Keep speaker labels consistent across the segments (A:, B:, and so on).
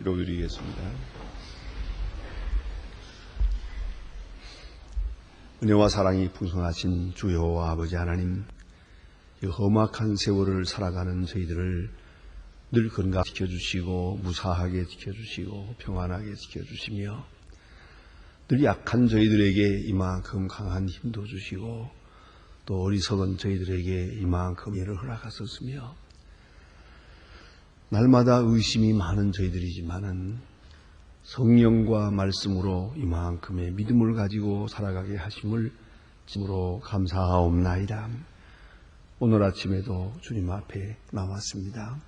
A: 기도드리겠습니다. 은혜와 사랑이 풍성하신 주여 아버지 하나님, 이 험악한 세월을 살아가는 저희들을 늘 건강 지켜주시고 무사하게 지켜주시고 평안하게 지켜주시며 늘 약한 저희들에게 이만큼 강한 힘도 주시고 또 어리석은 저희들에게 이만큼 예를 허락하셨으며 날마다 의심이 많은 저희들이지만은 성령과 말씀으로 이만큼의 믿음을 가지고 살아가게 하심을 진으로 감사하옵나이다. 오늘 아침에도 주님 앞에 나왔습니다.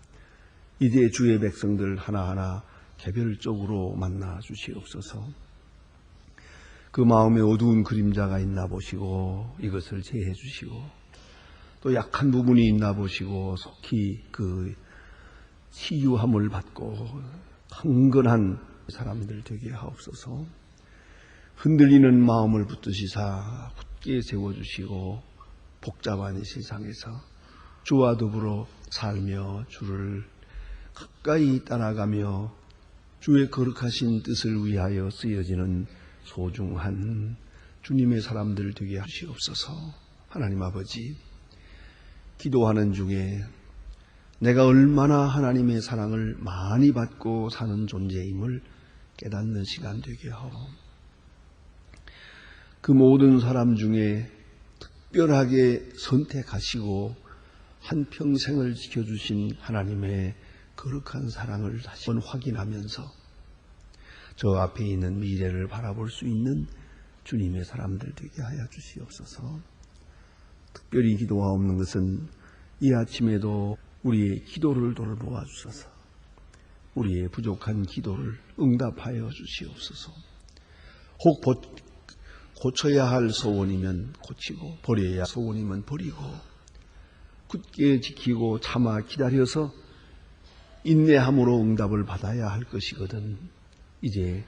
A: 이제 주의 백성들 하나하나 개별적으로 만나 주시옵소서. 그 마음에 어두운 그림자가 있나 보시고 이것을 제해 주시고 또 약한 부분이 있나 보시고 속히 그 치유함을 받고 강건한 사람들 되게 하옵소서. 흔들리는 마음을 붙드시사 굳게 세워주시고 복잡한 이 세상에서 주와 더불어 살며 주를 가까이 따라가며 주의 거룩하신 뜻을 위하여 쓰여지는 소중한 주님의 사람들 되게 하시옵소서. 하나님 아버지, 기도하는 중에 내가 얼마나 하나님의 사랑을 많이 받고 사는 존재임을 깨닫는 시간 되게 하오. 그 모든 사람 중에 특별하게 선택하시고 한평생을 지켜주신 하나님의 거룩한 사랑을 다시 한번 확인하면서 저 앞에 있는 미래를 바라볼 수 있는 주님의 사람들 되게 하여 주시옵소서. 특별히 기도하옵는 것은 이 아침에도 우리의 기도를 돌보아 주소서. 우리의 부족한 기도를 응답하여 주시옵소서. 혹 고쳐야 할 소원이면 고치고 버려야 할 소원이면 버리고 굳게 지키고 참아 기다려서 인내함으로 응답을 받아야 할 것이거든 이제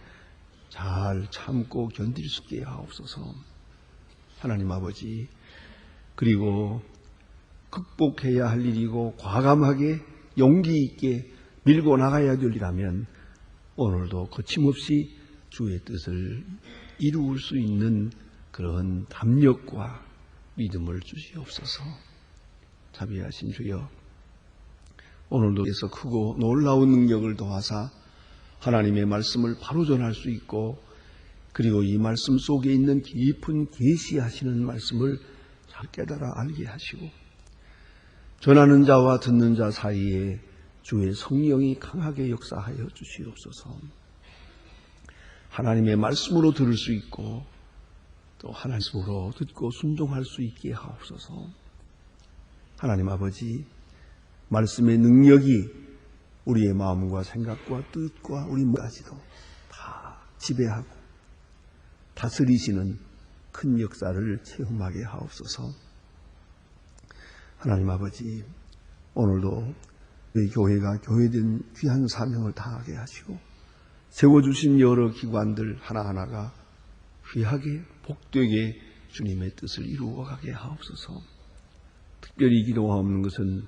A: 잘 참고 견딜 수 있게 하옵소서. 하나님 아버지, 그리고 극복해야 할 일이고 과감하게 용기 있게 밀고 나가야 될 일이라면 오늘도 거침없이 주의 뜻을 이룰 수 있는 그런 담력과 믿음을 주시옵소서. 자비하신 주여, 오늘도 에서 크고 놀라운 능력을 더하사 하나님의 말씀을 바로 전할 수 있고 그리고 이 말씀 속에 있는 깊은 계시하시는 말씀을 잘 깨달아 알게 하시고 전하는 자와 듣는 자 사이에 주의 성령이 강하게 역사하여 주시옵소서. 하나님의 말씀으로 들을 수 있고 또 하나님으로 듣고 순종할 수 있게 하옵소서. 하나님 아버지, 말씀의 능력이 우리의 마음과 생각과 뜻과 우리 몸까지도 다 지배하고 다스리시는 큰 역사를 체험하게 하옵소서. 하나님 아버지, 오늘도 우리 교회가 교회된 귀한 사명을 다하게 하시고 세워주신 여러 기관들 하나하나가 귀하게 복되게 주님의 뜻을 이루어가게 하옵소서. 특별히 기도하옵는 것은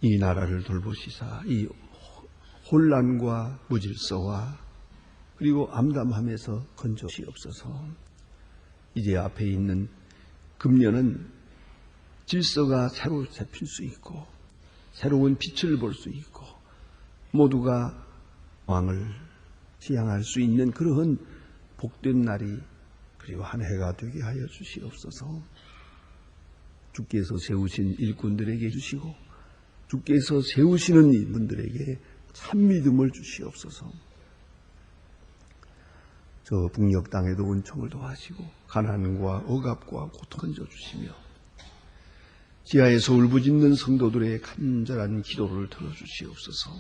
A: 이 나라를 돌보시사 이 혼란과 무질서와 그리고 암담함에서 건져주시옵소서. 이제 앞에 있는 금년은 질서가 새로 잡힐 수 있고 새로운 빛을 볼 수 있고 모두가 왕을 지향할 수 있는 그러한 복된 날이 그리고 한 해가 되게 하여 주시옵소서. 주께서 세우신 일꾼들에게 주시고 주께서 세우시는 이분들에게 참 믿음을 주시옵소서. 저 북녘 땅에도 은총을 더하시고 가난과 억압과 고통 건져주시며 지하에서 울부짖는 성도들의 간절한 기도를 들어주시옵소서.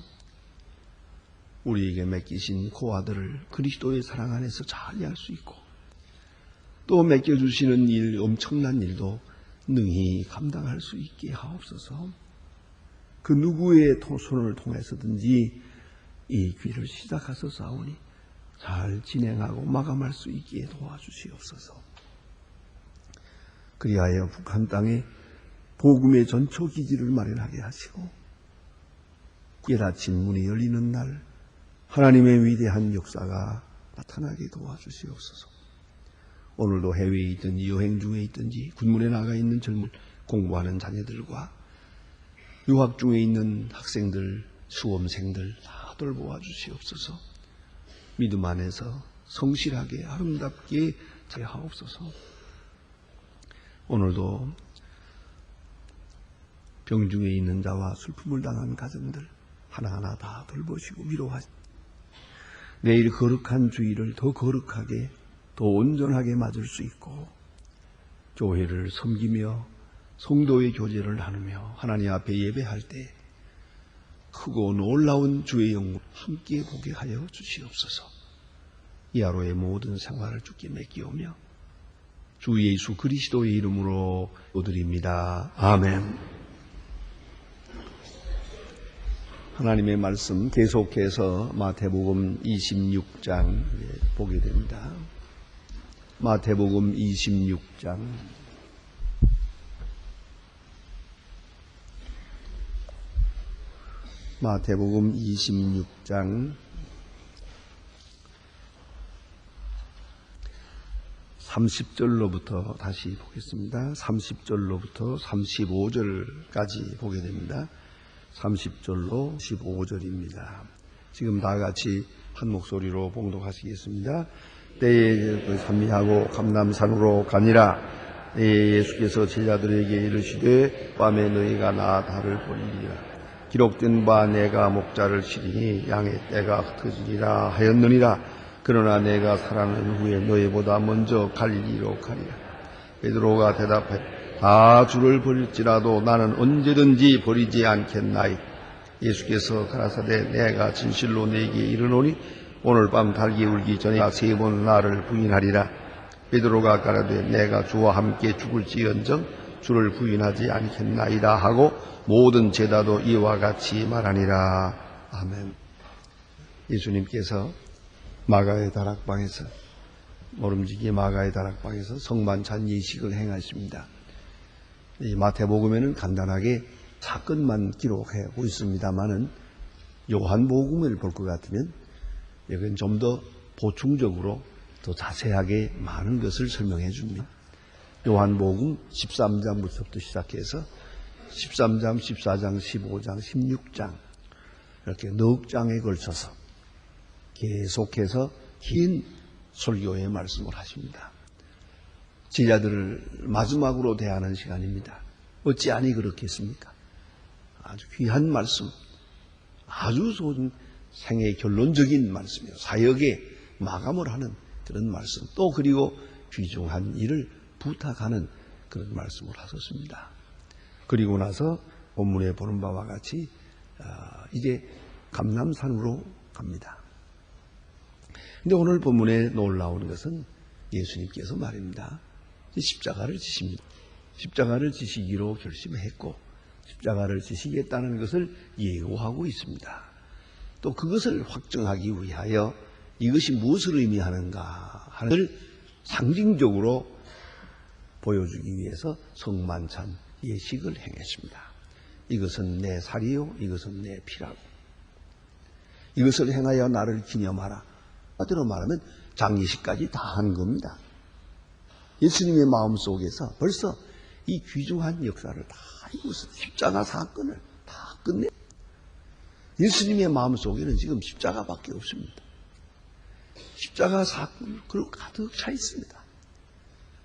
A: 우리에게 맡기신 고아들을 그리스도의 사랑 안에서 잘 이해할 수 있고 또 맡겨주시는 일, 엄청난 일도 능히 감당할 수 있게 하옵소서. 그 누구의 손을 통해서든지 이 귀를 시작하소서하오니 잘 진행하고 마감할 수 있게 도와주시옵소서. 그리하여 북한 땅에 복음의 전초기지를 마련하게 하시고 깨닫힌 문이 열리는 날 하나님의 위대한 역사가 나타나게 도와주시옵소서. 오늘도 해외에 있든지 여행 중에 있든지 군문에 나가 있는 젊은 공부하는 자녀들과 유학 중에 있는 학생들, 수험생들 다 돌보아 주시옵소서. 믿음 안에서 성실하게 아름답게 자하옵소서. 오늘도 병중에 있는 자와 슬픔을 당한 가정들 하나하나 다 돌보시고 위로하시고 내일 거룩한 주일을 더 거룩하게 더 온전하게 맞을 수 있고 교회를 섬기며 성도의 교제를 나누며 하나님 앞에 예배할 때 크고 놀라운 주의 영광을 함께 보게 하여 주시옵소서. 이 하루의 모든 생활을 주께 맡기오며 주 예수 그리스도의 이름으로 기도드립니다. 아멘. 하나님의 말씀 계속해서 마태복음 26장 보게 됩니다. 마태복음 26장 마태복음 26장 30절로부터 다시 보겠습니다. 30절로부터 35절까지 보게 됩니다. 30절로 15절입니다. 지금 다 같이 한 목소리로 봉독하시겠습니다. 때에 산미하고 감람산으로 가니라. 예수께서 제자들에게 이르시되 밤에 너희가 나 달을 보리리라. 기록된 바 내가 목자를 치리니 양의 떼가 흩어지리라 하였느니라. 그러나 내가 살아난 후에 너희보다 먼저 갈릴리로 가리라. 베드로가 대답하여 다 주를 버릴지라도 나는 언제든지 버리지 않겠나이. 예수께서 가라사대 내가 진실로 네게 이르노니 오늘 밤 닭이 울기 전에 3번 나를 부인하리라. 베드로가 가라되 내가 주와 함께 죽을지언정 주를 부인하지 않겠나이다 하고 모든 제자도 이와 같이 말하니라. 아멘. 예수님께서 마가의 다락방에서 모름지기 마가의 다락방에서 성만찬 예식을 행하십니다. 이 마태복음에는 간단하게 사건만 기록하고 있습니다만은 요한복음을 볼 것 같으면 여기는 좀 더 보충적으로 더 자세하게 많은 것을 설명해 줍니다. 요한복음 13장부터 시작해서 13장, 14장, 15장, 16장 이렇게 넉 장에 걸쳐서 계속해서 긴 설교의 말씀을 하십니다. 제자들을 마지막으로 대하는 시간입니다. 어찌하니 그렇겠습니까? 아주 귀한 말씀, 아주 좋은 생의 결론적인 말씀이요. 사역의 마감을 하는 그런 말씀, 또 그리고 귀중한 일을 부탁하는 그런 말씀을 하셨습니다. 그리고 나서 본문에 보는 바와 같이 이제 감람산으로 갑니다. 근데 오늘 본문에 놀라운 것은 예수님께서 말입니다. 십자가를 지십니다. 십자가를 지시기로 결심했고 십자가를 지시겠다는 것을 예고하고 있습니다. 또 그것을 확정하기 위하여 이것이 무엇을 의미하는가 하는 것을 상징적으로 보여주기 위해서 성만찬 예식을 행했습니다. 이것은 내 살이요 이것은 내 피라고. 이것을 행하여 나를 기념하라. 한마디로 말하면 장례식까지 다 한 겁니다. 예수님의 마음속에서 벌써 이 귀중한 역사를 다 이곳 십자가 사건을 다 끝내. 예수님의 마음속에는 지금 십자가밖에 없습니다. 십자가 사건을 그리고 가득 차 있습니다.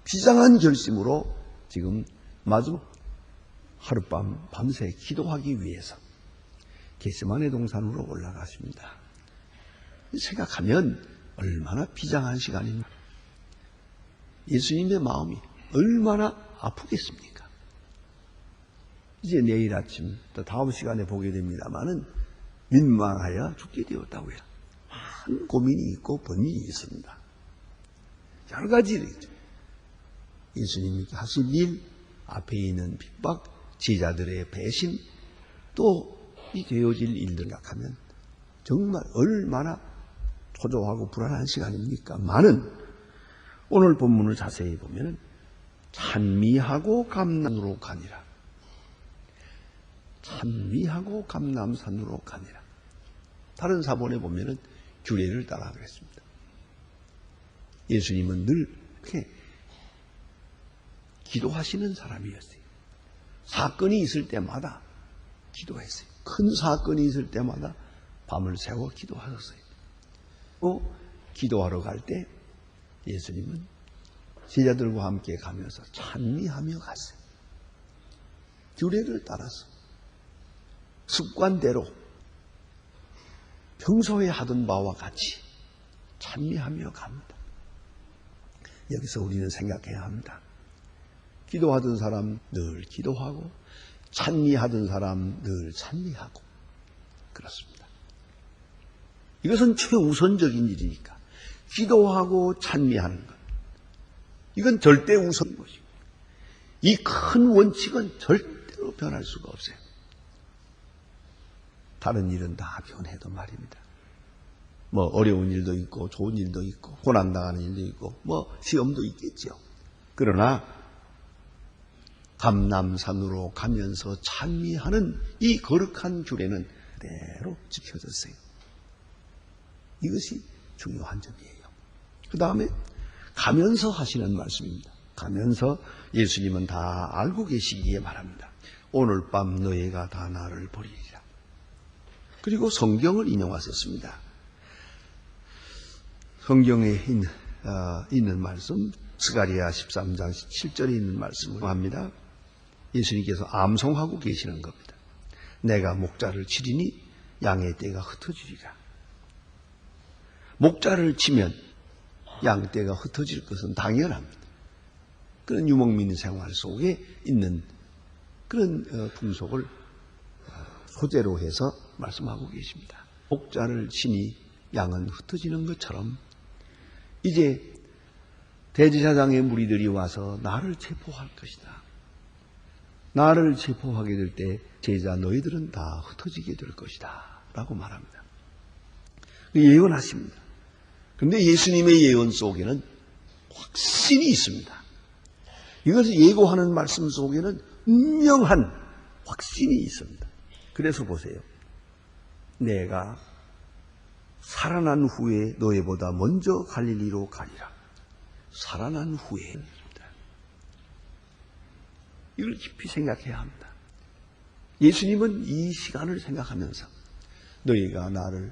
A: 비장한 결심으로 지금 마지막 하룻밤 밤새 기도하기 위해서 겟세마네 동산으로 올라가십니다. 생각하면 얼마나 비장한 시간입니까? 예수님의 마음이 얼마나 아프겠습니까? 이제 내일 아침 또 다음 시간에 보게 됩니다마는 민망하여 죽게 되었다고요. 많은 고민이 있고 번민이 있습니다. 여러 가지를 있죠. 예수님이 하신 일, 앞에 있는 핍박, 제자들의 배신, 또 이 되어질 일들 생각하면 정말 얼마나 초조하고 불안한 시간입니까? 많은 오늘 본문을 자세히 보면 찬미하고 감람으로 가니라. 찬미하고 감람산으로 가니라. 다른 사본에 보면은 규례를 따라 그랬습니다. 예수님은 늘 이렇게 기도하시는 사람이었어요. 사건이 있을 때마다 기도했어요. 큰 사건이 있을 때마다 밤을 새워 기도하셨어요. 또 기도하러 갈 때 예수님은 제자들과 함께 가면서 찬미하며 갔어요. 규례를 따라서 습관대로 평소에 하던 바와 같이 찬미하며 갑니다. 여기서 우리는 생각해야 합니다. 기도하던 사람 늘 기도하고 찬미하던 사람 늘 찬미하고 그렇습니다. 이것은 최우선적인 일이니까 기도하고 찬미하는 것 이건 절대 우선인 것이고 이 큰 원칙은 절대로 변할 수가 없어요. 다른 일은 다 변해도 말입니다. 뭐 어려운 일도 있고 좋은 일도 있고 고난당하는 일도 있고 뭐 시험도 있겠죠. 그러나 감람산으로 가면서 찬미하는 이 거룩한 규례는 그대로 지켜졌어요. 이것이 중요한 점이에요. 그 다음에 가면서 하시는 말씀입니다. 가면서 예수님은 다 알고 계시기에 말합니다. 오늘 밤 너희가 다 나를 버리리라. 그리고 성경을 인용하셨습니다. 성경에 있는 말씀 스가랴 13장 7절에 있는 말씀을 합니다. 예수님께서 암송하고 계시는 겁니다. 내가 목자를 치리니 양의 떼가 흩어지리라. 목자를 치면 양떼가 흩어질 것은 당연합니다. 그런 유목민 생활 속에 있는 그런 풍속을 소재로 해서 말씀하고 계십니다. 목자를 치니 양은 흩어지는 것처럼 이제 대제사장의 무리들이 와서 나를 체포할 것이다. 나를 체포하게 될 때 제자 너희들은 다 흩어지게 될 것이다 라고 말합니다. 예언하십니다. 그런데 예수님의 예언 속에는 확신이 있습니다. 이것을 예고하는 말씀 속에는 분명한 확신이 있습니다. 그래서 보세요. 내가 살아난 후에 너희보다 먼저 갈릴리로 가리라. 살아난 후에 이걸 깊이 생각해야 합니다. 예수님은 이 시간을 생각하면서 너희가 나를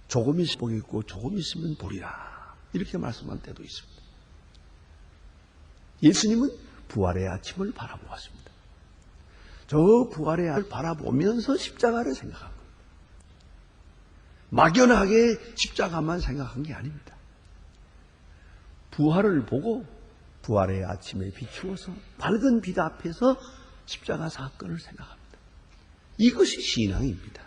A: 조금 있으면 보겠고 조금 있으면 보리라 이렇게 말씀한 때도 있습니다. 예수님은 부활의 아침을 바라보았습니다. 저 부활의 아침을 바라보면서 십자가를 생각한 겁니다. 막연하게 십자가만 생각한 게 아닙니다. 부활을 보고 부활의 아침에 비추어서 밝은 빛 앞에서 십자가 사건을 생각합니다. 이것이 신앙입니다.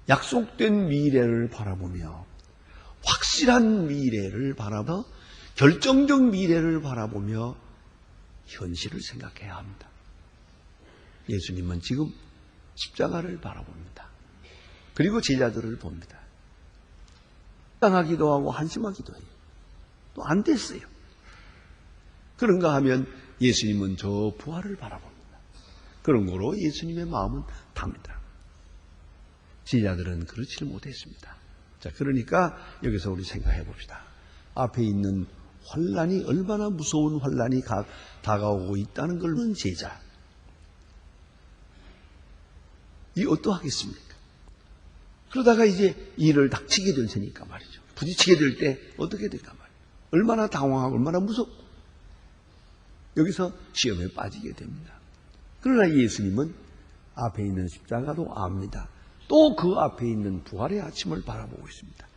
A: 약속된 미래를 바라보며 확실한 미래를 바라보며 결정적 미래를 바라보며 현실을 생각해야 합니다. 예수님은 지금 십자가를 바라봅니다. 그리고 제자들을 봅니다. 당하기도 하고 한심하기도 해요. 또 안 됐어요. 그런가 하면 예수님은 저 부활을 바라봅니다. 그런 거로 예수님의 마음은 답니다. 제자들은 그렇지를 못했습니다. 자, 그러니까 여기서 우리 생각해 봅시다. 앞에 있는 환란이 얼마나 무서운 환란이 다가오고 있다는 걸 보는 제자. 이 어떠하겠습니까? 그러다가 이제 일을 닥치게 될 테니까 말이죠. 부딪히게 될 때 어떻게 될까 말이에요. 얼마나 당황하고 얼마나 무섭고 여기서 시험에 빠지게 됩니다. 그러나 예수님은 앞에 있는 십자가도 압니다. 또 그 앞에 있는 부활의 아침을 바라보고 있습니다.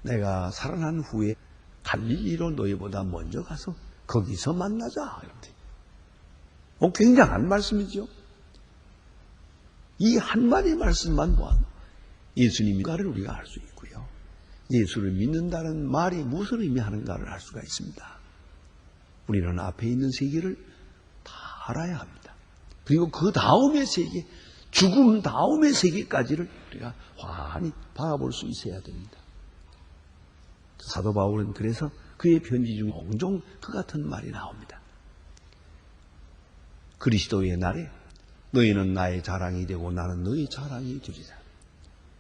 A: 내가 살아난 후에 갈릴리로 너희보다 먼저 가서 거기서 만나자. 굉장한 말씀이죠. 이 한마디 말씀만 보아도 예수님인가를 우리가 알 수 있고요. 예수를 믿는다는 말이 무엇을 의미하는가를 알 수가 있습니다. 우리는 앞에 있는 세계를 다 알아야 합니다. 그리고 그 다음의 세계, 죽음 다음의 세계까지를 우리가 환히 바라볼 수 있어야 됩니다. 사도 바울은 그래서 그의 편지 중 종종 그 같은 말이 나옵니다. 그리스도의 날에 너희는 나의 자랑이 되고 나는 너희 자랑이 되리라.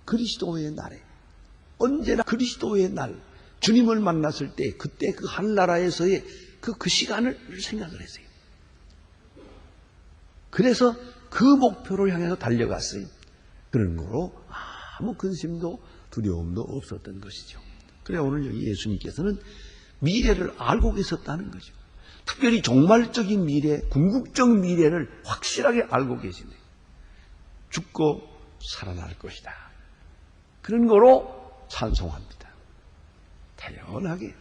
A: 그리스도의 날에, 언제나 그리스도의 날, 주님을 만났을 때 그때 그 하늘나라에서의 그 시간을 생각을 했어요. 그래서 그 목표를 향해서 달려갔어요. 그런 거로 아무 근심도 두려움도 없었던 것이죠. 그래 오늘 여기 예수님께서는 미래를 알고 계셨다는 거죠. 특별히 종말적인 미래, 궁극적 미래를 확실하게 알고 계시네요. 죽고 살아날 것이다. 그런 거로 찬송합니다. 태연하게.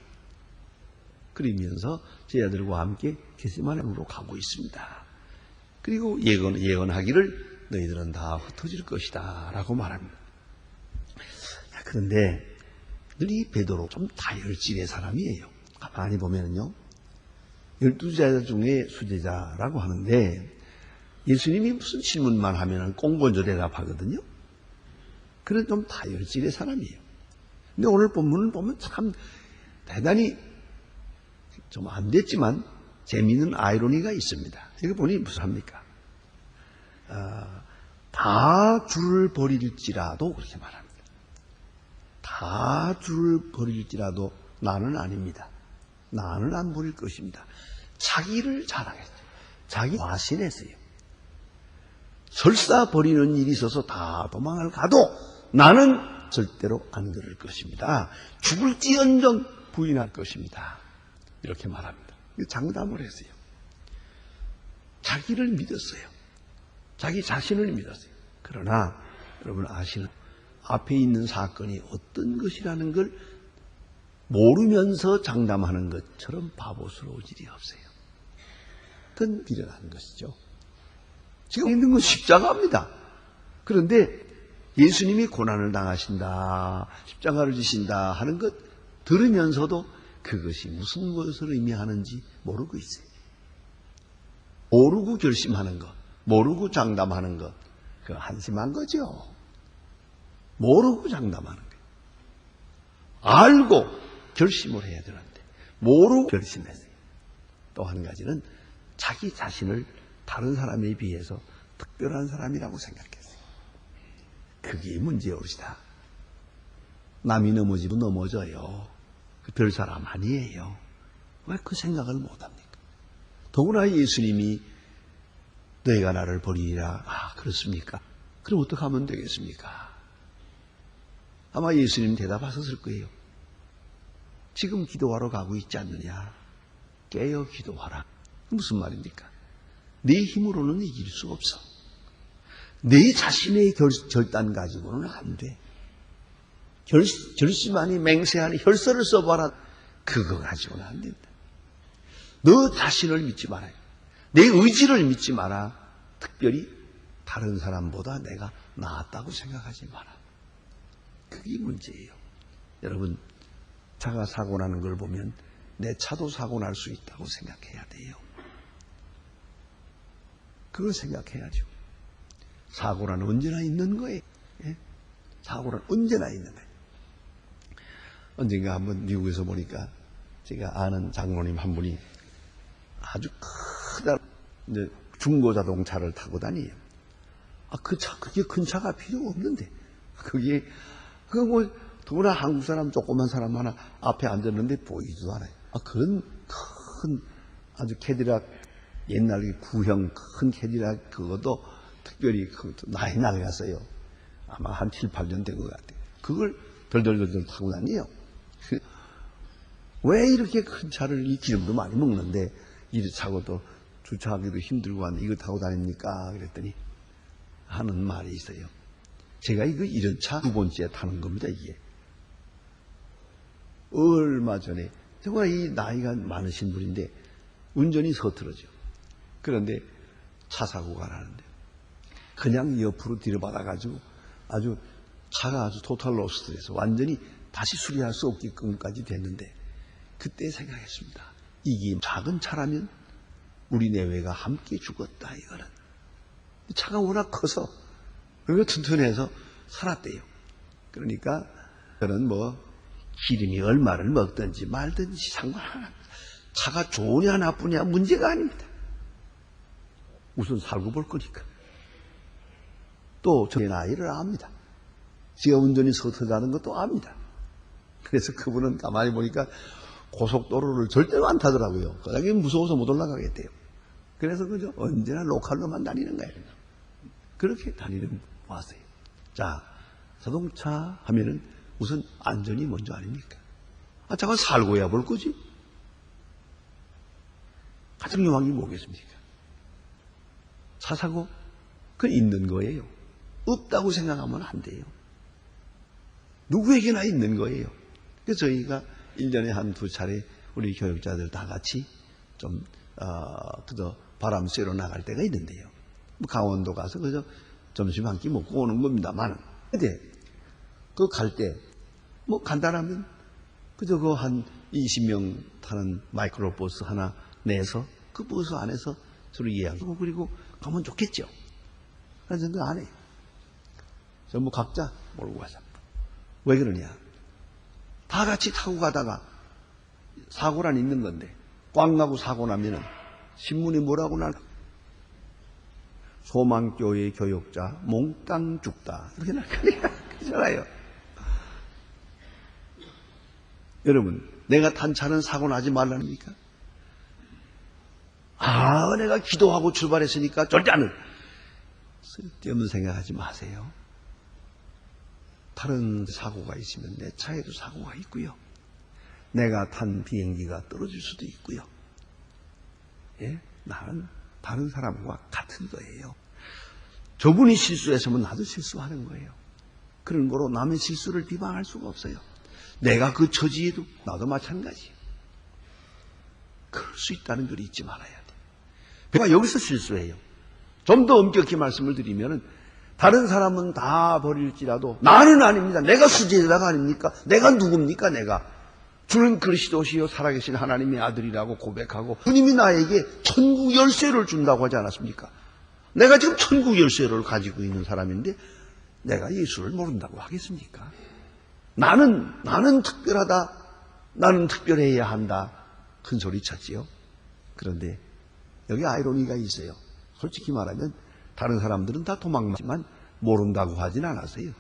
A: 그러면서 제자들과 함께 겟세마네로 가고 있습니다. 그리고 예언하기를 너희들은 다 흩어질 것이다 라고 말합니다. 그런데 늘 이 베드로 좀 다혈질의 사람이에요. 가만히 보면요, 12제자 중에 수제자라고 하는데 예수님이 무슨 질문만 하면 꼭 먼저 대답하거든요. 그런 좀 다혈질의 사람이에요. 근데 오늘 본문을 보면 참 대단히 좀 안 됐지만 재미있는 아이러니가 있습니다. 여기 보니 무슨 합니까? 다 줄을 버릴지라도 그렇게 말합니다. 다 줄을 버릴지라도 나는 아닙니다. 나는 안 버릴 것입니다. 자기를 자랑했어요. 자기 과신했어요. 설사 버리는 일이 있어서 다 도망을 가도 나는 절대로 안 그럴 것입니다. 죽을지언정 부인할 것입니다. 이렇게 말합니다. 장담을 했어요. 자기를 믿었어요. 자기 자신을 믿었어요. 그러나 여러분 아시는 앞에 있는 사건이 어떤 것이라는 걸 모르면서 장담하는 것처럼 바보스러울 일이 없어요. 그건 미련한 것이죠. 지금 있는 건 십자가입니다. 그런데 예수님이 고난을 당하신다, 십자가를 지신다 하는 것 들으면서도 그것이 무슨 것을 의미하는지 모르고 있어요. 모르고 결심하는 것, 모르고 장담하는 것, 그 한심한 거죠. 모르고 장담하는 거예요. 알고 결심을 해야 되는데 모르고 결심했어요. 또 한 가지는 자기 자신을 다른 사람에 비해서 특별한 사람이라고 생각했어요. 그게 문제올시다. 남이 넘어지면 넘어져요. 별 사람 아니에요. 왜 그 생각을 못합니까? 더구나 예수님이 너희가 나를 버리리라. 그렇습니까? 그럼 어떻게 하면 되겠습니까? 아마 예수님 대답하셨을 거예요. 지금 기도하러 가고 있지 않느냐? 깨어 기도하라. 무슨 말입니까? 내 힘으로는 이길 수 없어. 내 자신의 결단 가지고는 안 돼. 결심하니 맹세하니 혈서를 써봐라. 그거 가지고는 안 된다. 너 자신을 믿지 말아요. 내 의지를 믿지 마라. 특별히 다른 사람보다 내가 낫다고 생각하지 마라. 그게 문제예요. 여러분, 차가 사고 나는 걸 보면 내 차도 사고 날 수 있다고 생각해야 돼요. 그걸 생각해야죠. 사고는 언제나 있는 거예요. 예? 사고는 언제나 있는 거예요. 언젠가 한번 미국에서 보니까 제가 아는 장로님 한 분이 아주 크다 이제 중고 자동차를 타고 다니요. 그게 큰 차가 필요 없는데 그거 뭐 더구나 한국 사람 조그만 사람 하나 앞에 앉았는데 보이지도 않아요. 그런 큰 아주 캐딜락 옛날 구형 큰 캐딜락 그것도 특별히 많이 낡았어요. 아마 한 7, 8년 된 것 같아요. 그걸 덜덜덜 타고 다니요. 왜 이렇게 큰 차를 이 기름도 많이 먹는데 이를 타고 또 주차하기도 힘들고 한데 이거 타고 다닙니까? 그랬더니 하는 말이 있어요. 제가 이런 차 2번째 타는 겁니다, 이게. 얼마 전에 정말 이 나이가 많으신 분인데 운전이 서툴어져. 그런데 차 사고가 나는데 그냥 옆으로 뒤로 받아가지고 아주 차가 아주 토탈 로스트돼서 완전히 다시 수리할 수 없게끔까지 됐는데 그때 생각했습니다. 이게 작은 차라면 우리 내외가 함께 죽었다 이거는. 차가 워낙 커서 그리고 튼튼해서 살았대요. 그러니까 저는 기름이 얼마를 먹든지 말든지 상관 안 합니다. 차가 좋으냐 나쁘냐 문제가 아닙니다. 우선 살고 볼 거니까. 또 제 나이를 압니다. 지가 운전이 서툴다는 것도 압니다. 그래서 그분은 가만히 보니까 고속도로를 절대로 안 타더라고요. 그게 무서워서 못 올라가겠대요. 그래서 그저 언제나 로컬로만 다니는 거예요. 그렇게 다니는 왔어요. 자, 자동차 하면은 우선 안전이 먼저 아닙니까? 아, 잠깐 살고야 볼 거지? 가장 용한 게 뭐겠습니까? 차 사고? 그건 있는 거예요. 없다고 생각하면 안 돼요. 누구에게나 있는 거예요. 그래서 저희가 1년에 한두 차례 우리 교육자들 다 같이 좀, 그저 바람 쐬러 나갈 때가 있는데요. 뭐 강원도 가서 그저 점심 한 끼 먹고 오는 겁니다만. 근데, 그 갈 때, 뭐 간단하면, 그저 그 한 20명 타는 마이크로버스 하나 내서 그 버스 안에서 서로 이해하고 그리고 가면 좋겠죠. 그래서 그 안 해요. 전부 각자 몰고 가자. 왜 그러냐? 다 같이 타고 가다가 사고란 있는 건데 꽝 나고 사고 나면은 신문이 뭐라고 나? 소망교회 교육자 몽땅 죽다 이렇게 날 거니까 그잖아요. 여러분, 내가 탄 차는 사고 나지 말라니까. 아, 내가 기도하고 출발했으니까 절대 안 해. 쓸데없는 생각하지 마세요. 다른 사고가 있으면 내 차에도 사고가 있고요. 내가 탄 비행기가 떨어질 수도 있고요. 예? 나는 다른 사람과 같은 거예요. 저분이 실수했으면 나도 실수하는 거예요. 그런 거로 남의 실수를 비방할 수가 없어요. 내가 그 처지에도 나도 마찬가지예요. 그럴 수 있다는 걸 잊지 말아야 돼. 내가 여기서 실수해요. 좀 더 엄격히 말씀을 드리면은 다른 사람은 다 버릴지라도 나는 아닙니다. 내가 수제자가 아닙니까? 내가 누굽니까? 내가 주는 그리스도시요 살아계신 하나님의 아들이라고 고백하고 주님이 나에게 천국 열쇠를 준다고 하지 않았습니까? 내가 지금 천국 열쇠를 가지고 있는 사람인데 내가 예수를 모른다고 하겠습니까? 나는 특별하다. 나는 특별해야 한다. 큰 소리 쳤지요. 그런데 여기 아이러니가 있어요. 솔직히 말하면 다른 사람들은 다 도망갔지만 모른다고 하진 않았어요.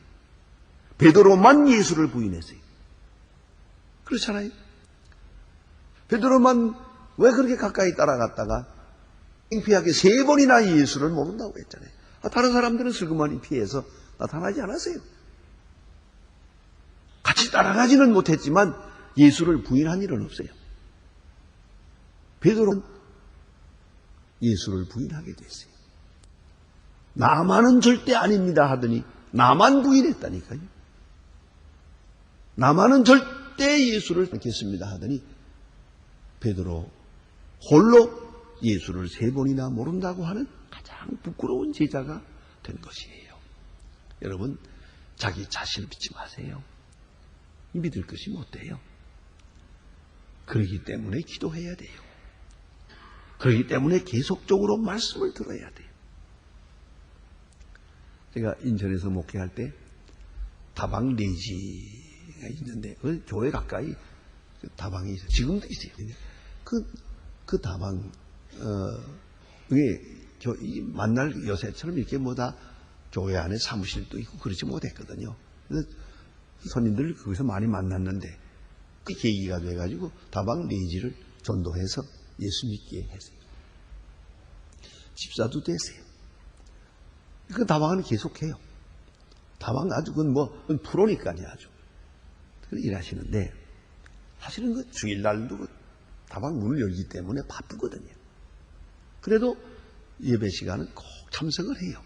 A: 베드로만 예수를 부인했어요. 그렇잖아요. 베드로만 왜 그렇게 가까이 따라갔다가 창피하게 3번이나 예수를 모른다고 했잖아요. 다른 사람들은 슬그머니 피해서 나타나지 않았어요. 같이 따라가지는 못했지만 예수를 부인한 일은 없어요. 베드로는 예수를 부인하게 됐어요. 나만은 절대 아닙니다 하더니 나만 부인했다니까요. 나만은 절대 예수를 믿겠습니다 하더니 베드로 홀로 예수를 3번이나 모른다고 하는 가장 부끄러운 제자가 된 것이에요. 여러분, 자기 자신을 믿지 마세요. 믿을 것이 못 돼요. 그렇기 때문에 기도해야 돼요. 그렇기 때문에 계속적으로 말씀을 들어야 돼요. 제가 인천에서 목회할 때 다방 내지가 있는데 그 교회 가까이 그 다방이 있어요. 지금도 있어요. 그 다방 이게 만날 요새처럼 이렇게 뭐다 교회 안에 사무실도 있고 그렇지 못했거든요. 그래서 손님들 거기서 많이 만났는데 그 계기가 돼가지고 다방 내지를 전도해서 예수 믿게 했어요. 집사도 됐어요. 그 다방은 계속해요. 다방 아주 그건 프로니까요 아주. 일하시는데 사실은 그 주일날도 그 다방 문을 열기 때문에 바쁘거든요. 그래도 예배 시간은 꼭 참석을 해요.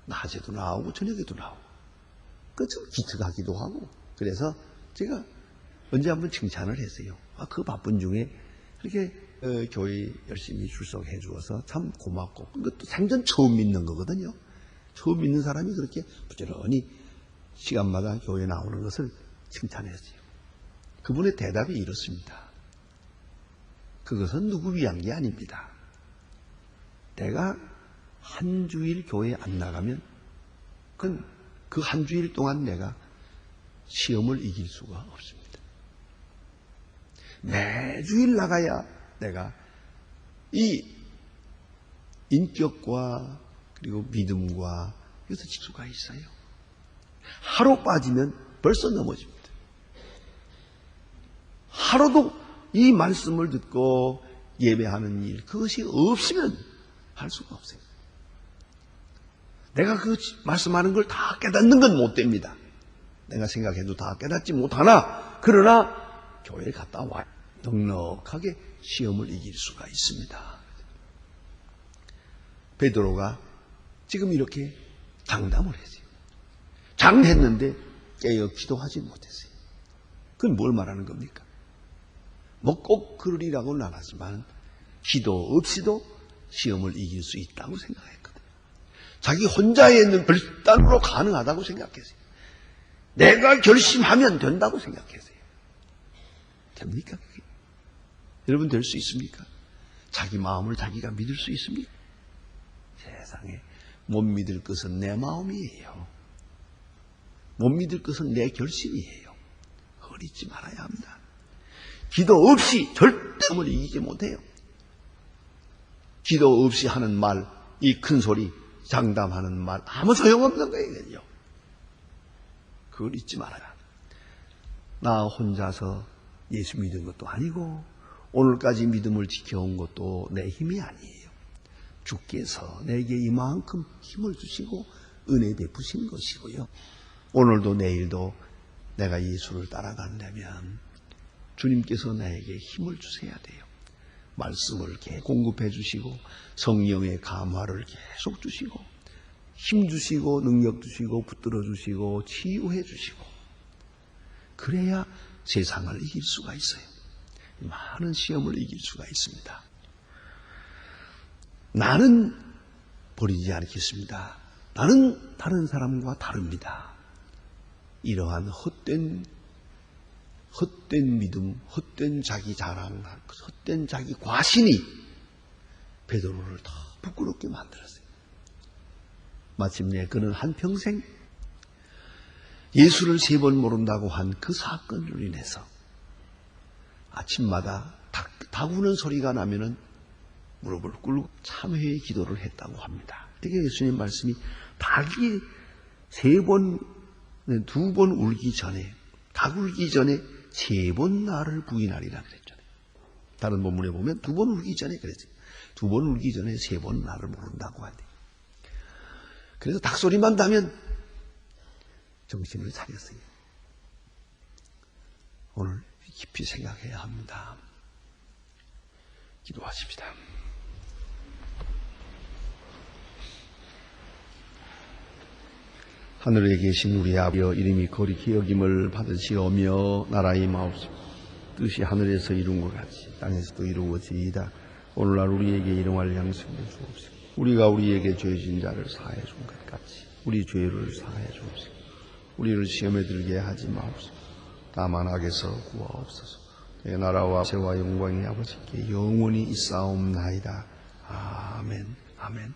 A: 낮에도 나오고 저녁에도 나오고. 좀 기특하기도 하고. 그래서 제가 언제 한번 칭찬을 했어요. 그 바쁜 중에 그렇게 교회 열심히 출석해 주어서 참 고맙고. 그것도 생전 처음 믿는 거거든요. 처음 믿는 사람이 그렇게 부지런히 시간마다 교회에 나오는 것을 칭찬했어요. 그분의 대답이 이렇습니다. 그것은 누구 위한 게 아닙니다. 내가 한 주일 교회 안 나가면 그건 그 한 주일 동안 내가 시험을 이길 수가 없습니다. 매주일 나가야 내가 이 인격과 그리고 믿음과 여기서 질 수가 있어요. 하루 빠지면 벌써 넘어집니다. 하루도 이 말씀을 듣고 예배하는 일, 그것이 없으면 할 수가 없어요. 내가 그 말씀하는 걸 다 깨닫는 건 못 됩니다. 내가 생각해도 다 깨닫지 못하나, 그러나 교회에 갔다 와야 넉넉하게 시험을 이길 수가 있습니다. 베드로가 지금 이렇게 장담을 했어요. 장담했는데 깨어 기도하지 못했어요. 그건 뭘 말하는 겁니까? 뭐 꼭 그러리라고는 안 하지만 기도 없이도 시험을 이길 수 있다고 생각했거든요. 자기 혼자에 있는 결단으로 가능하다고 생각했어요. 내가 결심하면 된다고 생각했어요. 됩니까? 그게? 여러분 될 수 있습니까? 자기 마음을 자기가 믿을 수 있습니까? 세상에 못 믿을 것은 내 마음이에요. 못 믿을 것은 내 결심이에요. 허리지 말아야 합니다. 기도 없이 절대 시험을 이기지 못해요. 기도 없이 하는 말, 이 큰 소리, 장담하는 말 아무 소용없는 거예요. 그걸 잊지 말아라. 나 혼자서 예수 믿은 것도 아니고 오늘까지 믿음을 지켜온 것도 내 힘이 아니에요. 주께서 내게 이만큼 힘을 주시고 은혜 베푸신 것이고요. 오늘도 내일도 내가 예수를 따라간다면 주님께서 나에게 힘을 주셔야 돼요. 말씀을 계속 공급해 주시고 성령의 감화를 계속 주시고 힘 주시고 능력 주시고 붙들어 주시고 치유해 주시고 그래야 세상을 이길 수가 있어요. 많은 시험을 이길 수가 있습니다. 나는 버리지 않겠습니다. 나는 다른 사람과 다릅니다. 이러한 헛된 믿음, 헛된 자기 자랑, 헛된 자기 과신이 베드로를 더 부끄럽게 만들었어요. 마침내 그는 한평생 예수를 3번 모른다고 한 그 사건으로 인해서 아침마다 닭 우는 소리가 나면은 무릎을 꿇고 참회의 기도를 했다고 합니다. 이게 예수님 말씀이 닭이 2번 울기 전에, 닭 울기 전에 3번 나를 부인하리라 그랬잖아요. 다른 본문에 보면 2번 울기 전에 그랬어요. 2번 울기 전에 3번 나를 모른다고 하네요. 그래서 닭소리만 나면 정신을 차렸어요. 오늘 깊이 생각해야 합니다. 기도하십시다. 하늘에 계신 우리 아버지여 이름이 거룩히 여김을 받으시오며 나라의 마옵시고 뜻이 하늘에서 이룬 것 같이 땅에서도 이루어지이다. 오늘날 우리에게 일용할 양식을 주옵시고 우리가 우리에게 죄진 자를 사하여 준 것 같이 우리 죄를 사하여 주옵시고 우리를 시험에 들게 하지 마옵시고 다만 악에서 구하옵소서. 내 나라와 세와 영광이 아버지께 영원히 있사옵나이다. 아멘. 아멘.